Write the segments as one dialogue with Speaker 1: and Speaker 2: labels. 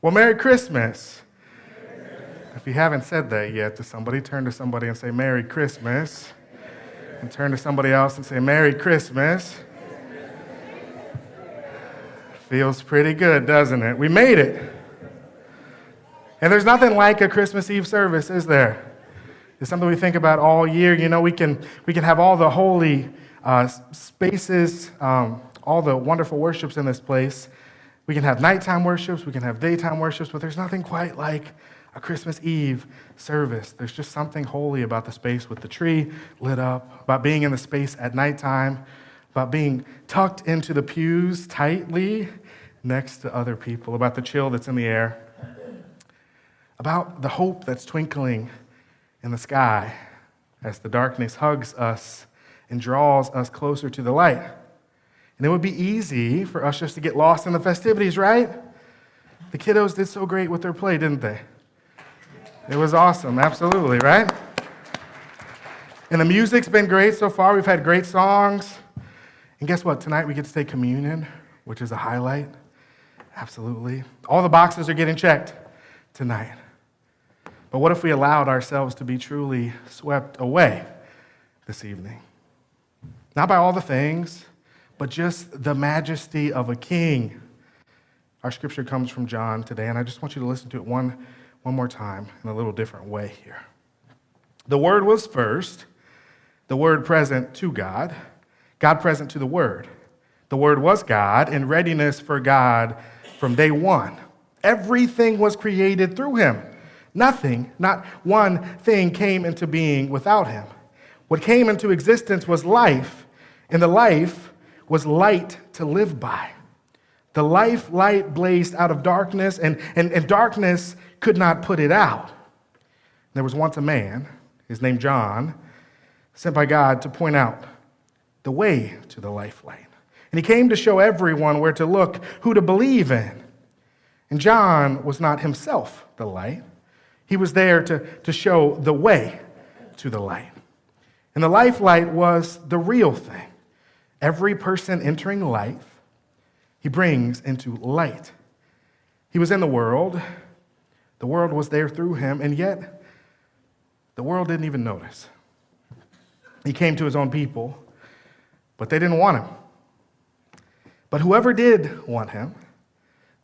Speaker 1: Well, Merry Christmas. If you haven't said that yet to somebody, turn to somebody and say, Merry Christmas. And turn to somebody else and say, Merry Christmas. Feels pretty good, doesn't it? We made it. And there's nothing like a Christmas Eve service, is there? It's something we think about all year. You know, we can have all the holy spaces, all the wonderful worships in this place. We can have nighttime worships, we can have daytime worships, but there's nothing quite like a Christmas Eve service. There's just something holy about the space with the tree lit up, about being in the space at nighttime, about being tucked into the pews tightly next to other people, about the chill that's in the air, about the hope that's twinkling in the sky as the darkness hugs us and draws us closer to the light. And it would be easy for us just to get lost in the festivities, right? The kiddos did so great with their play, didn't they? It was awesome, absolutely, right? And the music's been great so far. We've had great songs. And guess what? Tonight we get to take communion, which is a highlight. Absolutely. All the boxes are getting checked tonight. But what if we allowed ourselves to be truly swept away this evening? Not by all the things, but just the majesty of a king. Our scripture comes from John today, and I just want you to listen to it one more time in a little different way here. The Word was first, the Word present to God, God present to the Word. The Word was God in readiness for God from day one. Everything was created through him. Nothing, not one thing came into being without him. What came into existence was life, and the life was light to live by. The light blazed out of darkness, and darkness could not put it out. There was once a man, his name John, sent by God to point out the way to the life light. And he came to show everyone where to look, who to believe in. And John was not himself the light. He was there to show the way to the light. And the life light was the real thing. Every person entering life, he brings into light. He was in the world was there through him, and yet the world didn't even notice. He came to his own people, but they didn't want him. But whoever did want him,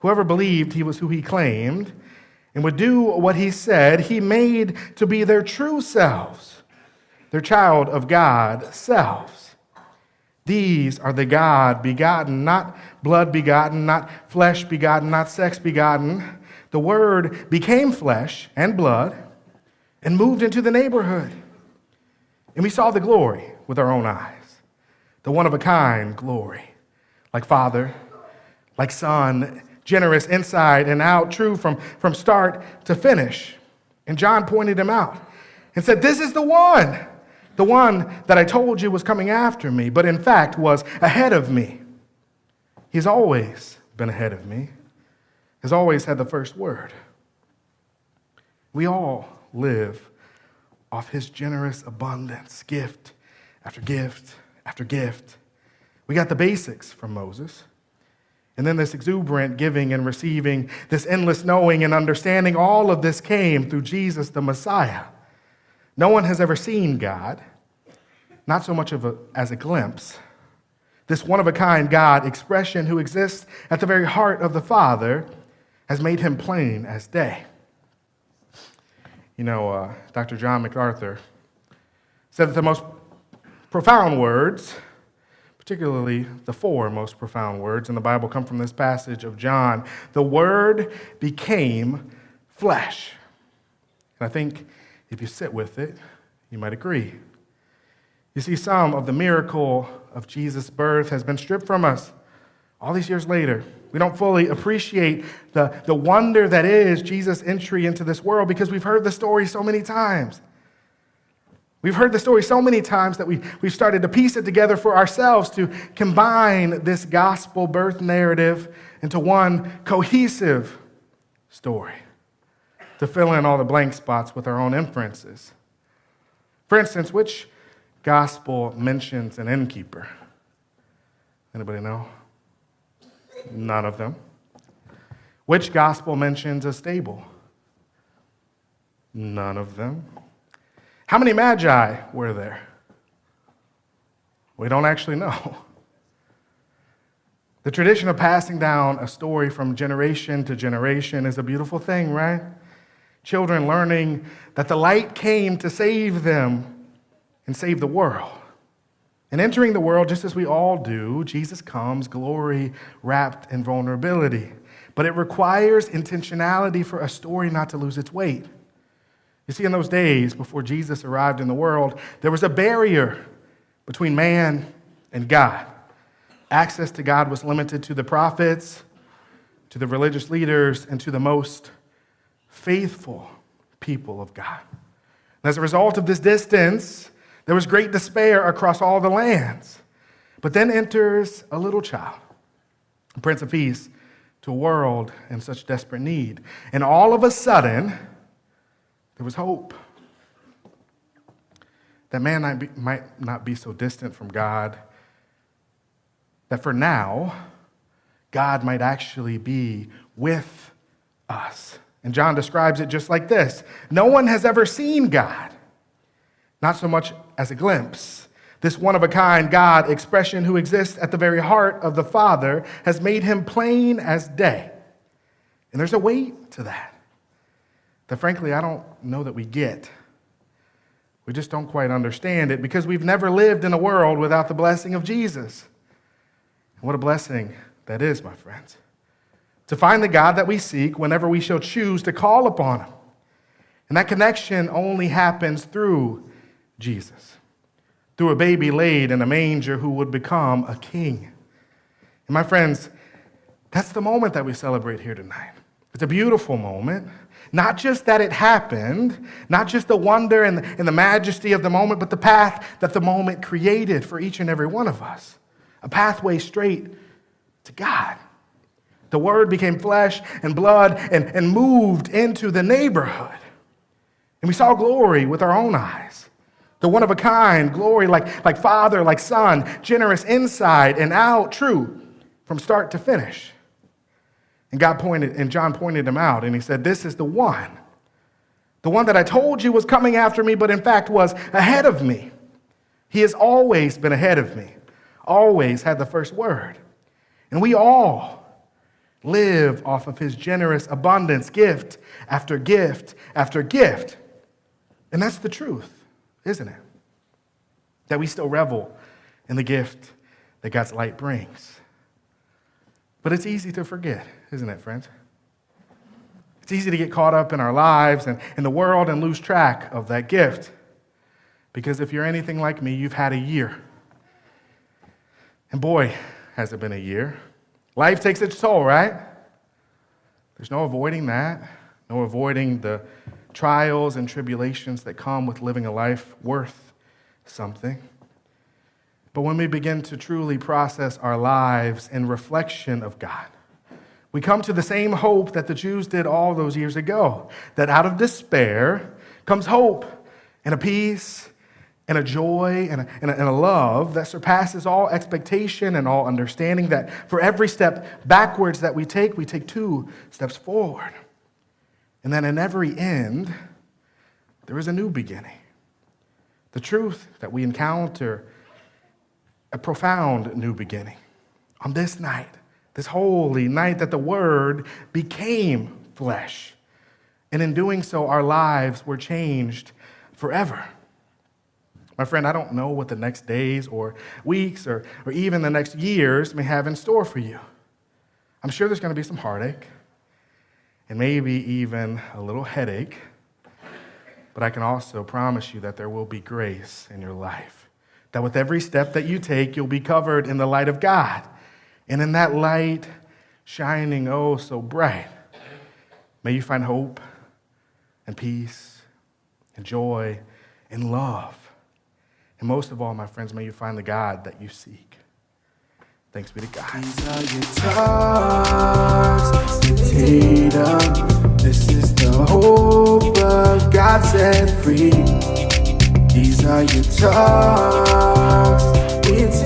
Speaker 1: whoever believed he was who he claimed, and would do what he said, he made to be their true selves, their child of God selves. These are the God begotten, not blood begotten, not flesh begotten, not sex begotten. The Word became flesh and blood and moved into the neighborhood. And we saw the glory with our own eyes, the one-of-a-kind glory, like Father, like Son, generous inside and out, true from start to finish. And John pointed him out and said, "This is the one that I told you was coming after me, but in fact was ahead of me. He's always been ahead of me, has always had the first word." We all live off his generous abundance, gift after gift after gift. We got the basics from Moses, and then this exuberant giving and receiving, this endless knowing and understanding, all of this came through Jesus the Messiah. No one has ever seen God, not so much as a glimpse. This one-of-a-kind God expression who exists at the very heart of the Father has made him plain as day. You know, Dr. John MacArthur said that the most profound words, particularly the four most profound words in the Bible, come from this passage of John. The Word became flesh. And I think if you sit with it, you might agree. You see, some of the miracle of Jesus' birth has been stripped from us all these years later. We don't fully appreciate the wonder that is Jesus' entry into this world because we've heard the story so many times. We've heard the story so many times that we've started to piece it together for ourselves to combine this gospel birth narrative into one cohesive story, to fill in all the blank spots with our own inferences. For instance, which gospel mentions an innkeeper? Anybody know? None of them. Which gospel mentions a stable? None of them. How many magi were there? We don't actually know. The tradition of passing down a story from generation to generation is a beautiful thing, right? Children learning that the light came to save them and save the world. And entering the world, just as we all do, Jesus comes, glory wrapped in vulnerability. But it requires intentionality for a story not to lose its weight. You see, in those days before Jesus arrived in the world, there was a barrier between man and God. Access to God was limited to the prophets, to the religious leaders, and to the most faithful people of God. And as a result of this distance, there was great despair across all the lands. But then enters a little child, a Prince of Peace, to a world in such desperate need. And all of a sudden, there was hope that man might not be so distant from God, that for now, God might actually be with us. And John describes it just like this: no one has ever seen God, not so much as a glimpse. This one-of-a-kind God expression who exists at the very heart of the Father has made him plain as day. And there's a weight to that frankly I don't know that we get. We just don't quite understand it because we've never lived in a world without the blessing of Jesus. And what a blessing that is, my friends. To find the God that we seek whenever we shall choose to call upon him. And that connection only happens through Jesus. Through a baby laid in a manger who would become a king. And my friends, that's the moment that we celebrate here tonight. It's a beautiful moment. Not just that it happened, not just the wonder and the majesty of the moment, but the path that the moment created for each and every one of us. A pathway straight to God. The Word became flesh and blood and moved into the neighborhood. And we saw glory with our own eyes. The one-of-a-kind glory like Father, like Son, generous inside and out, true from start to finish. And John pointed him out, and he said, this is the one that I told you was coming after me, but in fact was ahead of me. He has always been ahead of me, always had the first word. And we all live off of his generous abundance, gift after gift after gift. And that's the truth, isn't it? That we still revel in the gift that God's light brings. But it's easy to forget, isn't it, friends? It's easy to get caught up in our lives and in the world and lose track of that gift. Because if you're anything like me, you've had a year. And boy, has it been a year. Life takes its toll, right? There's no avoiding that. No avoiding the trials and tribulations that come with living a life worth something. But when we begin to truly process our lives in reflection of God, we come to the same hope that the Jews did all those years ago, that out of despair comes hope and a peace and a joy and a love that surpasses all expectation and all understanding, that for every step backwards that we take 2 steps forward. And that in every end, there is a new beginning. The truth that we encounter, a profound new beginning. On this night, this holy night that the Word became flesh. And in doing so, our lives were changed forever. My friend, I don't know what the next days or weeks or even the next years may have in store for you. I'm sure there's going to be some heartache and maybe even a little headache. But I can also promise you that there will be grace in your life. That with every step that you take, you'll be covered in the light of God. And in that light, shining oh so bright, may you find hope and peace and joy and love. And most of all, my friends, may you find the God that you seek. Thanks be to God.
Speaker 2: These are your talks, Tatum. This is the hope of God set free. These are your talks, it's